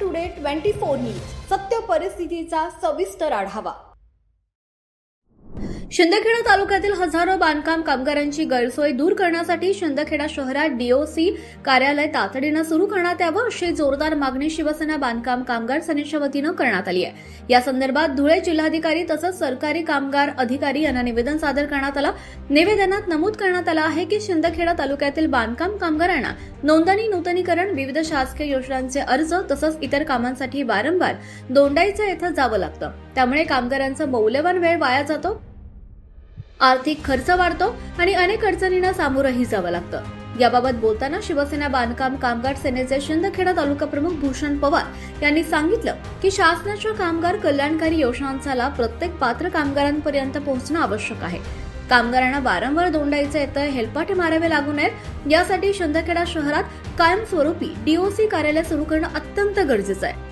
Today 24 news सत्य परिस्थितीचा सविस्तर आढावा। शिंदखेडा तालुक्यातील हजारो बांधकाम कामगारांची गैरसोय दूर करण्यासाठी शिंदखेडा शहरात डीओसी कार्यालय तातडीने सुरू करण्यात यावं अशी जोरदार मागणी शिवसेना बांधकाम कामगार सेनेच्या वतीनं करण्यात आली आहे। या संदर्भात धुळे जिल्हाधिकारी तसंच सरकारी कामगार अधिकारी यांना निवेदन सादर करण्यात आलं। निवेदनात नमूद करण्यात आलं आहे की शिंदखेडा तालुक्यातील बांधकाम कामगारांना नोंदणी, नूतनीकरण, विविध शासकीय योजनांचे अर्ज तसंच इतर कामांसाठी वारंवार दोंडाईचा येथे जावं लागतं। त्यामुळे कामगारांचा मौल्यवान वेळ वाया जातो, आर्थिक खर्च वाढतो आणि अनेक अडचणींना सामोरंही जावं लागतं। याबाबत बोलताना शिवसेना बांधकाम कामगार सेनेचे शिंदखेडा तालुका प्रमुख भूषण पवार यांनी सांगितलं की शासनाच्या कामगार कल्याणकारी योजनांचा लाभ प्रत्येक पात्र कामगारांपर्यंत पोहोचणं आवश्यक आहे। कामगारांना वारंवार दोंडाईचे येतं हेलपाटे मारावे लागू नयेत यासाठी शिंदखेडा शहरात कायमस्वरूपी डीओसी कार्यालय सुरू करणं अत्यंत गरजेचं आहे।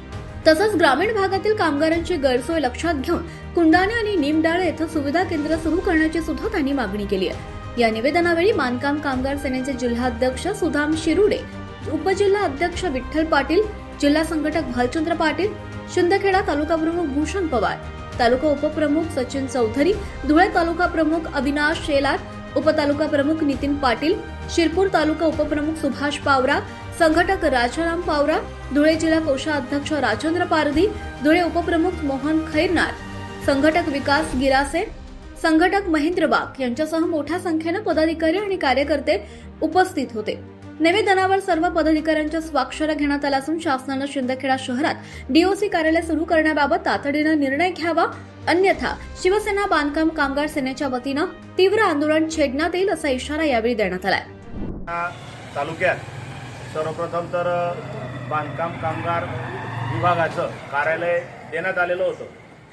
तसंच ग्रामीण भागातील कामगारांची गैरसोय लक्षात घेऊन कुंडाणे आणि निमडाळे येथे सुविधा केंद्र सुरू करण्याची सुद्धा त्यांनी मागणी केली आहे। या निवेदनावेळी बांधकाम कामगार सेनेचे जिल्हाध्यक्ष सुधाम शिरुडे, उपजिल्हा अध्यक्ष विठ्ठल पाटील, जिल्हा संघटक भालचंद्र पाटील, शिंदखेडा तालुका प्रमुख भूषण पवार, तालुका उपप्रमुख सचिन चौधरी, धुळे तालुका प्रमुख अविनाश शेलार, उपतालुका प्रमुख नितीन पाटील, शिरपूर तालुका उपप्रमुख सुभाष पावरा, संघटक राजाराम पावरा, धुळे जिल्हा कोषाध्यक्ष राजेंद्र पारधी, धुळे उपप्रमुख मोहन खैरनार, संघटक विकास गिरासे, संघटक महेंद्र बाग यांच्यासह मोठ्या संख्येने पदाधिकारी आणि कार्यकर्ते उपस्थित होते। निवेदनावर सर्व पदाधिकाऱ्यांच्या स्वाक्षऱ्या घेण्यात आल्या असून शासनाने शिंदखेडा शहरात डीओसी कार्यालय सुरू करण्याबाबत तातडीने निर्णय घ्यावा, अन्यथा शिवसेना बांधकाम कामगार सेनेच्या वतीनं तीव्र आंदोलन छेडण्यात येईल असा इशारा यावेळी देण्यात आला। तालुक्यात सर्वप्रथम तर बांधकाम कामगार विभागाचं कार्यालय देण्यात आलेलं होतं।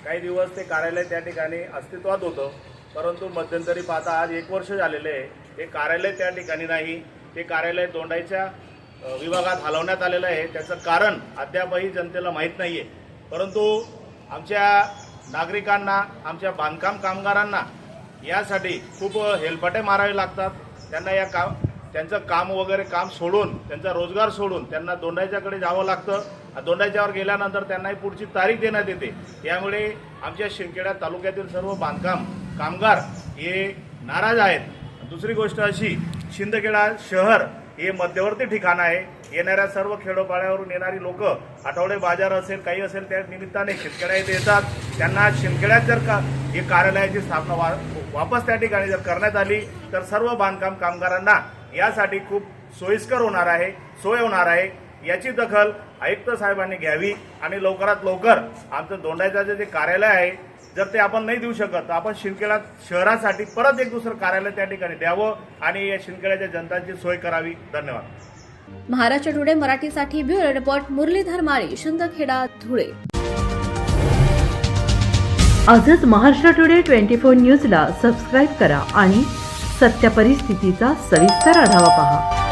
काही दिवस ते कार्यालय त्या ठिकाणी अस्तित्वात होतं, परंतु मध्यंतरी पाहता आज 1 वर्ष झालेले आहे हे कार्यालय त्या ठिकाणी नाही। ते कार्यालय दोंडाईच्या विभागात हलवण्यात आलेलं आहे। त्याचं कारण अद्यापही जनतेला माहीत नाही आहे, परंतु आमच्या नागरिकांना, आमच्या बांधकाम कामगारांना यासाठी खूप हेलपाटे मारावे लागतात। त्यांना त्यांचं काम वगैरे काम सोडून, त्यांचा रोजगार सोडून त्यांना दोंडाईच्याकडे जावं लागतं। दोंडाईच्यावर गेल्यानंतर त्यांनाही पुढची तारीख देण्यात येते। यामुळे आमच्या शिंदखेडा तालुक्यातील सर्व बांधकाम कामगार हे नाराज आहेत। दुसरी गोष्ट अशी, शिंदखेडा शहर हे मध्यवर्ती ठिकाण आहे। येणाऱ्या सर्व खेडोपाड्यावरून येणारी लोक, आठवडे बाजार असेल, काही असेल, त्या निमित्ताने शिंदखेडा येथे येतात। त्यांना शिंदखेड्यात जर का हे कार्यालयाची स्थापना वापस त्या ठिकाणी जर करण्यात आली तर सर्व बांधकाम कामगारांना यासाठी खूप सोयीस्कर होणार आहे, सोय होणार आहे। याची दखल आयुक्त साहेबांनी घ्यावी आणि लवकरात लवकर आमचं दोंडाईचं जे कार्यालय आहे, जर ते आपण नाही देऊ शकत तर आपण शिंदखेडा शहरासाठी परत एक दुसरं कार्यालय त्या ठिकाणी द्यावं आणि या शिंदखेड्याच्या जनतांची सोय करावी। धन्यवाद। महाराष्ट्र टुडे मराठीसाठी ब्युरो रिपोर्ट मुरलीधर माळी, शिंदखेडा, धुळे। आजच महाराष्ट्र टुडे 24 न्यूजला सबस्क्राईब करा आणि सत्य परिस्थितीचा सविस्तर आढावा पहा।